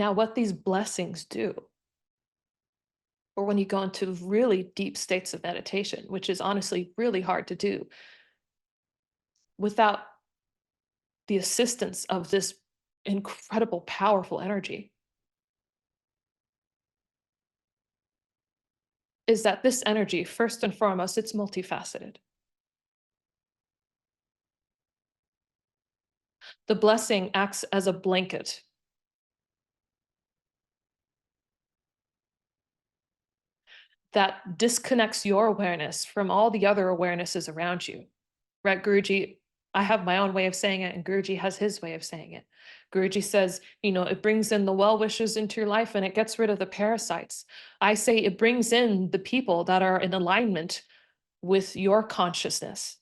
Now, what these blessings do, or when you go into really deep states of meditation, which is honestly really hard to do without the assistance of this incredible, powerful energy, is that this energy, first and foremost, it's multifaceted. The blessing acts as a blanket that disconnects your awareness from all the other awarenesses around you. Right, Guruji, I have my own way of saying it, and Guruji has his way of saying it. Guruji says, it brings in the well wishers into your life and it gets rid of the parasites. I say it brings in the people that are in alignment with your consciousness,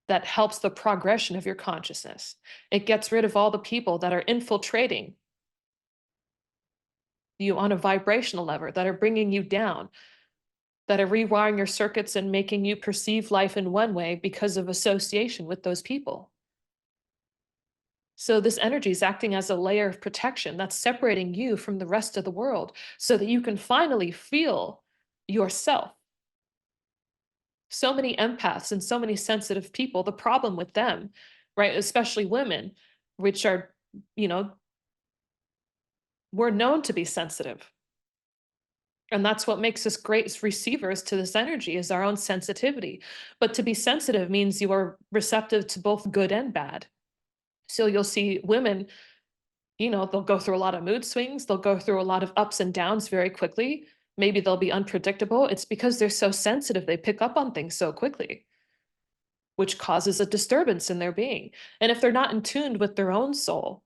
that helps the progression of your consciousness. It gets rid of all the people that are infiltrating you on a vibrational level, that are bringing you down, that are rewiring your circuits and making you perceive life in one way because of association with those people. So this energy is acting as a layer of protection that's separating you from the rest of the world so that you can finally feel yourself. So many empaths and so many sensitive people, the problem with them, right, especially women, which are, you know, we're known to be sensitive. And that's what makes us great receivers to this energy, is our own sensitivity. But to be sensitive means you are receptive to both good and bad. So you'll see women, they'll go through a lot of mood swings, they'll go through a lot of ups and downs very quickly. Maybe they'll be unpredictable. It's because they're so sensitive, they pick up on things so quickly, which causes a disturbance in their being. And if they're not in tune with their own soul,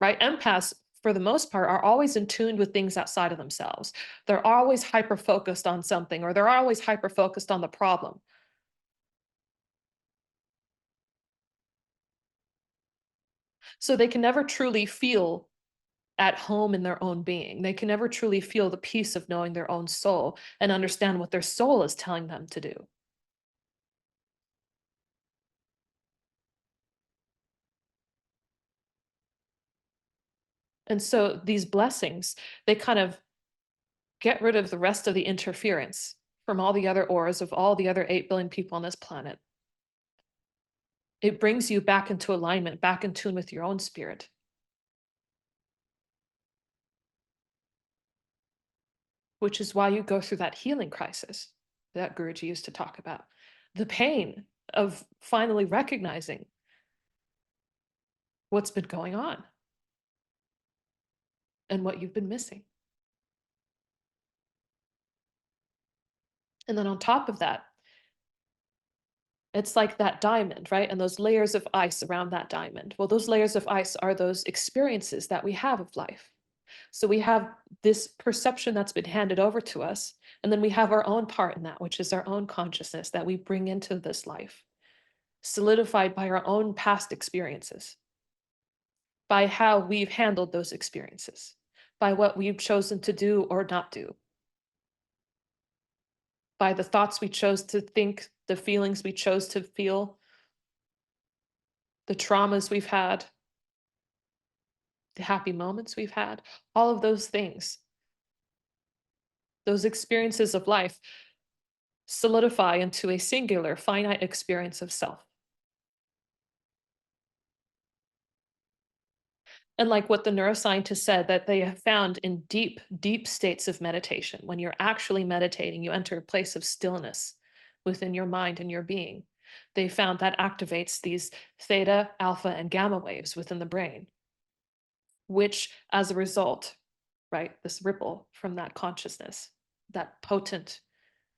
right? Empaths, for the most part, are always in tune with things outside of themselves. They're always hyper focused on something, or they're always hyper focused on the problem. So they can never truly feel at home in their own being. They can never truly feel the peace of knowing their own soul and understand what their soul is telling them to do. And so these blessings, they kind of get rid of the rest of the interference from all the other auras of all the other 8 billion people on this planet. It brings you back into alignment, back in tune with your own spirit, which is why you go through that healing crisis that Guruji used to talk about. The pain of finally recognizing what's been going on and what you've been missing. And then on top of that, it's like that diamond, right? And those layers of ice around that diamond. Well, those layers of ice are those experiences that we have of life. So we have this perception that's been handed over to us, and then we have our own part in that, which is our own consciousness that we bring into this life, solidified by our own past experiences, by how we've handled those experiences, by what we've chosen to do or not do, by the thoughts we chose to think, the feelings we chose to feel, the traumas we've had, the happy moments we've had, all of those things, those experiences of life solidify into a singular, finite experience of self. And like what the neuroscientists said, that they have found in deep, deep states of meditation, when you're actually meditating, you enter a place of stillness within your mind and your being. They found that activates these theta, alpha, and gamma waves within the brain, which as a result, right, this ripple from that consciousness, that potent,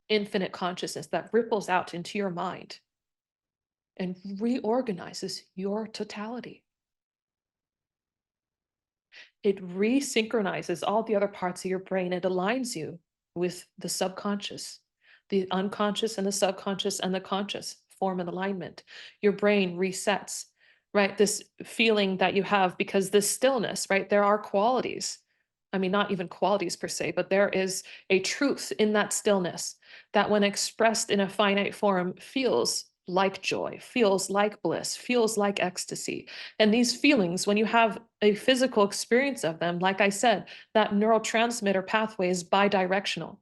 infinite consciousness that ripples out into your mind and reorganizes your totality. It resynchronizes all the other parts of your brain. It aligns you with the subconscious. The unconscious and the subconscious and the conscious form an alignment. Your brain resets, right? This feeling that you have, because this stillness, right? There are qualities. I mean, not even qualities per se, but there is a truth in that stillness that, when expressed in a finite form, feels like joy, feels like bliss, feels like ecstasy. And these feelings, when you have a physical experience of them, like I said, that neurotransmitter pathway is bidirectional.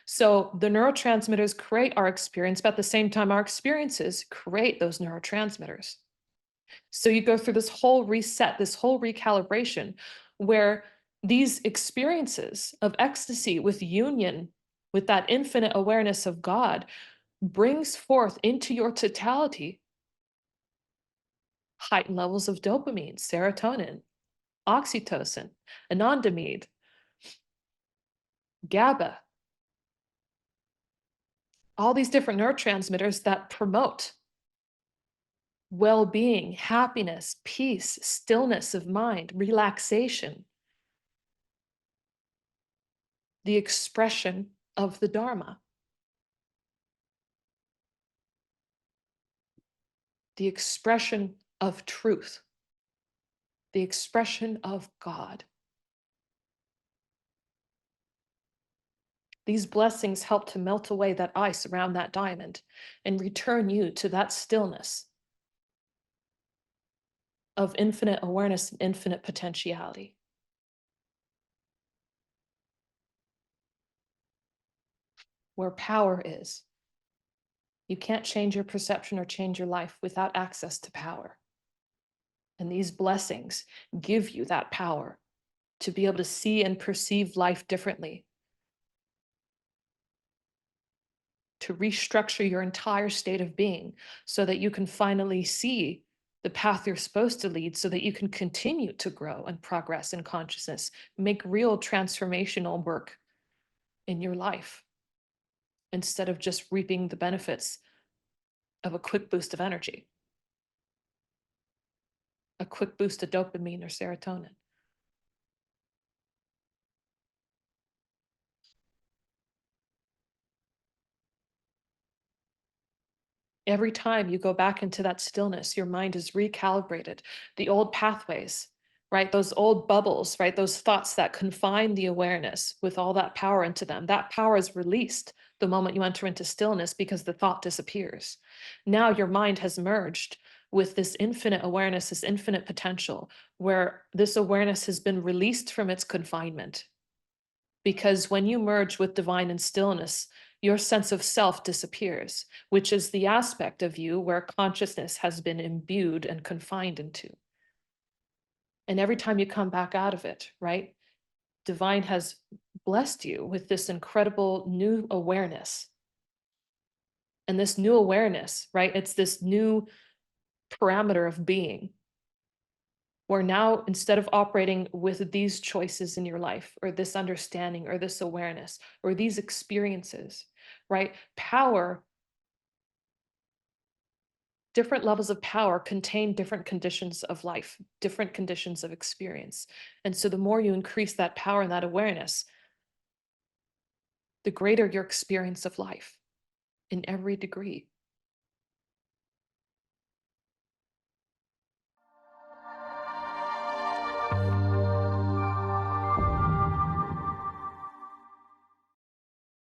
So the neurotransmitters create our experience, but at the same time, our experiences create those neurotransmitters. So you go through this whole reset, this whole recalibration, where these experiences of ecstasy with union, with that infinite awareness of God, brings forth into your totality heightened levels of dopamine, serotonin, oxytocin, anandamide, GABA, all these different neurotransmitters that promote well-being, happiness, peace, stillness of mind, relaxation, the expression of the Dharma, the expression of truth, the expression of God. These blessings help to melt away that ice around that diamond and return you to that stillness of infinite awareness and infinite potentiality. Where power is. You can't change your perception or change your life without access to power. And these blessings give you that power to be able to see and perceive life differently, to restructure your entire state of being so that you can finally see the path you're supposed to lead so that you can continue to grow and progress in consciousness, make real transformational work in your life instead of just reaping the benefits of a quick boost of energy, a quick boost of dopamine or serotonin. Every time you go back into that stillness, your mind is recalibrated. The old pathways, right? Those old bubbles, right? Those thoughts that confine the awareness with all that power into them, that power is released the moment you enter into stillness because the thought disappears. Now your mind has merged with this infinite awareness, this infinite potential, where this awareness has been released from its confinement. Because when you merge with divine and stillness, your sense of self disappears, which is the aspect of you where consciousness has been imbued and confined into. And every time you come back out of it, right, divine has blessed you with this incredible new awareness. And this new awareness, right, it's this new parameter of being where now instead of operating with these choices in your life or this understanding or this awareness or these experiences, right? Power, different levels of power contain different conditions of life, different conditions of experience. And so the more you increase that power and that awareness, the greater your experience of life in every degree.